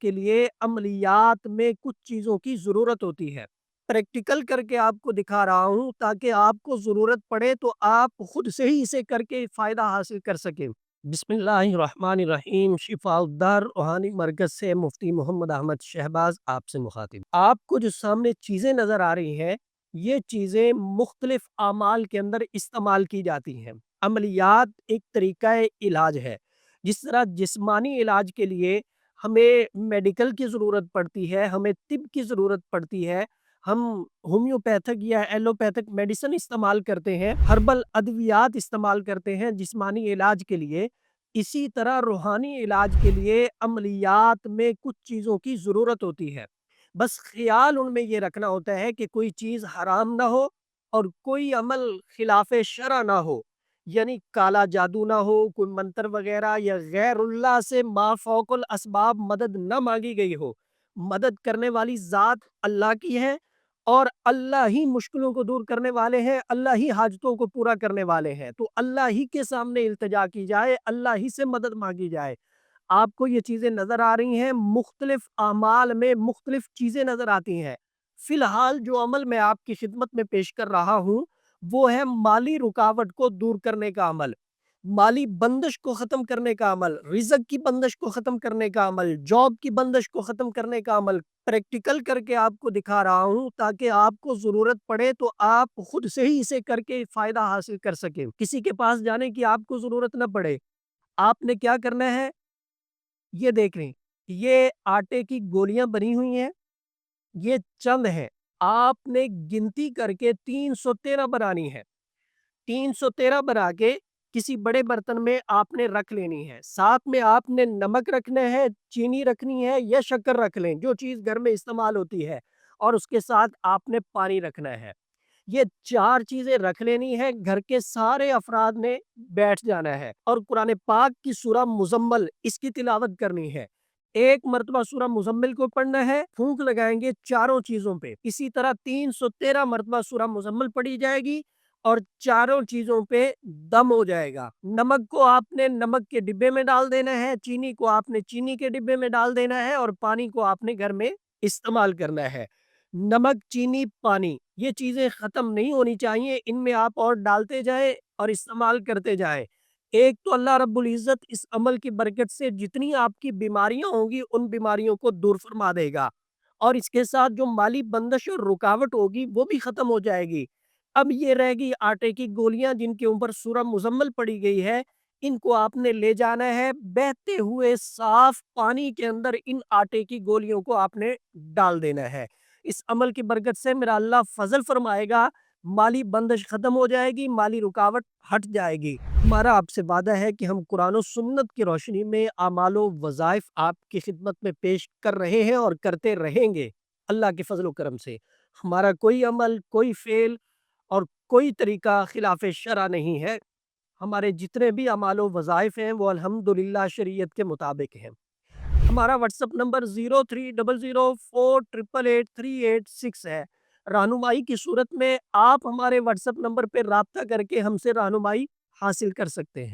کے لیے عملیات میں کچھ چیزوں کی ضرورت ہوتی ہے۔ پریکٹیکل کر کے آپ کو دکھا رہا ہوں تاکہ آپ کو ضرورت پڑے تو آپ خود سے ہی اسے کر کے فائدہ حاصل کر سکیں۔ بسم اللہ الرحمن الرحیم۔ شفاء الدار روحانی مرکز سے مفتی محمد احمد شہباز آپ سے مخاطب۔ آپ کو جو سامنے چیزیں نظر آ رہی ہیں، یہ چیزیں مختلف اعمال کے اندر استعمال کی جاتی ہیں۔ عملیات ایک طریقہ علاج ہے۔ جس طرح جسمانی علاج کے لیے ہمیں میڈیکل کی ضرورت پڑتی ہے، ہمیں طب کی ضرورت پڑتی ہے، ہم ہومیوپیتھک یا ایلوپیتھک میڈیسن استعمال کرتے ہیں، ہربل ادویات استعمال کرتے ہیں جسمانی علاج کے لیے، اسی طرح روحانی علاج کے لیے عملیات میں کچھ چیزوں کی ضرورت ہوتی ہے۔ بس خیال ان میں یہ رکھنا ہوتا ہے کہ کوئی چیز حرام نہ ہو اور کوئی عمل خلاف شرع نہ ہو، یعنی کالا جادو نہ ہو، کوئی منتر وغیرہ یا غیر اللہ سے ما فوق الاسباب مدد نہ مانگی گئی ہو۔ مدد کرنے والی ذات اللہ کی ہے اور اللہ ہی مشکلوں کو دور کرنے والے ہیں، اللہ ہی حاجتوں کو پورا کرنے والے ہیں، تو اللہ ہی کے سامنے التجا کی جائے، اللہ ہی سے مدد مانگی جائے۔ آپ کو یہ چیزیں نظر آ رہی ہیں، مختلف اعمال میں مختلف چیزیں نظر آتی ہیں۔ فی الحال جو عمل میں آپ کی خدمت میں پیش کر رہا ہوں وہ ہے مالی رکاوٹ کو دور کرنے کا عمل، مالی بندش کو ختم کرنے کا عمل، رزق کی بندش کو ختم کرنے کا عمل، جاب کی بندش کو ختم کرنے کا عمل۔ پریکٹیکل کر کے آپ کو دکھا رہا ہوں تاکہ آپ کو ضرورت پڑے تو آپ خود سے ہی اسے کر کے فائدہ حاصل کر سکیں، کسی کے پاس جانے کی آپ کو ضرورت نہ پڑے۔ آپ نے کیا کرنا ہے، یہ دیکھ لیں، یہ آٹے کی گولیاں بنی ہوئی ہیں، یہ چند ہیں، آپ نے گنتی کر کے 313 بنانی ہے۔ 313 بنا کے کسی بڑے برتن میں آپ نے رکھ لینی ہے، ساتھ میں آپ نے نمک رکھنا ہے، چینی رکھنی ہے یا شکر رکھ لیں، جو چیز گھر میں استعمال ہوتی ہے، اور اس کے ساتھ آپ نے پانی رکھنا ہے۔ یہ 4 چیزیں رکھ لینی ہے، گھر کے سارے افراد نے بیٹھ جانا ہے اور قرآن پاک کی سورہ مزمل اس کی تلاوت کرنی ہے۔ ایک مرتبہ سورہ مزمل کو پڑھنا ہے، پھونک لگائیں گے چاروں چیزوں پہ، اسی طرح 313 مرتبہ سورہ مزمل پڑھی جائے گی اور چاروں چیزوں پہ دم ہو جائے گا۔ نمک کو آپ نے نمک کے ڈبے میں ڈال دینا ہے، چینی کو آپ نے چینی کے ڈبے میں ڈال دینا ہے اور پانی کو آپ نے گھر میں استعمال کرنا ہے۔ نمک، چینی، پانی، یہ چیزیں ختم نہیں ہونی چاہیے، ان میں آپ اور ڈالتے جائیں اور استعمال کرتے جائیں۔ ایک تو اللہ رب العزت اس عمل کی برکت سے جتنی آپ کی بیماریاں ہوں گی ان بیماریوں کو دور فرما دے گا، اور اس کے ساتھ جو مالی بندش اور رکاوٹ ہوگی وہ بھی ختم ہو جائے گی۔ اب یہ رہ گئی آٹے کی گولیاں جن کے اوپر سورہ مزمل پڑی گئی ہے، ان کو آپ نے لے جانا ہے، بہتے ہوئے صاف پانی کے اندر ان آٹے کی گولیوں کو آپ نے ڈال دینا ہے۔ اس عمل کی برکت سے میرا اللہ فضل فرمائے گا، مالی بندش ختم ہو جائے گی، مالی رکاوٹ ہٹ جائے گی۔ ہمارا آپ سے وعدہ ہے کہ ہم قرآن و سنت کی روشنی میں اعمال و وظائف آپ کی خدمت میں پیش کر رہے ہیں اور کرتے رہیں گے اللہ کے فضل و کرم سے۔ ہمارا کوئی عمل، کوئی فعل اور کوئی طریقہ خلاف شرع نہیں ہے۔ ہمارے جتنے بھی اعمال و وظائف ہیں وہ الحمدللہ شریعت کے مطابق ہیں۔ ہمارا واٹس ایپ نمبر 030048883886 ہے۔ رہنمائی کی صورت میں آپ ہمارے واٹس ایپ نمبر پہ رابطہ کر کے ہم سے رہنمائی حاصل کر سکتے ہیں۔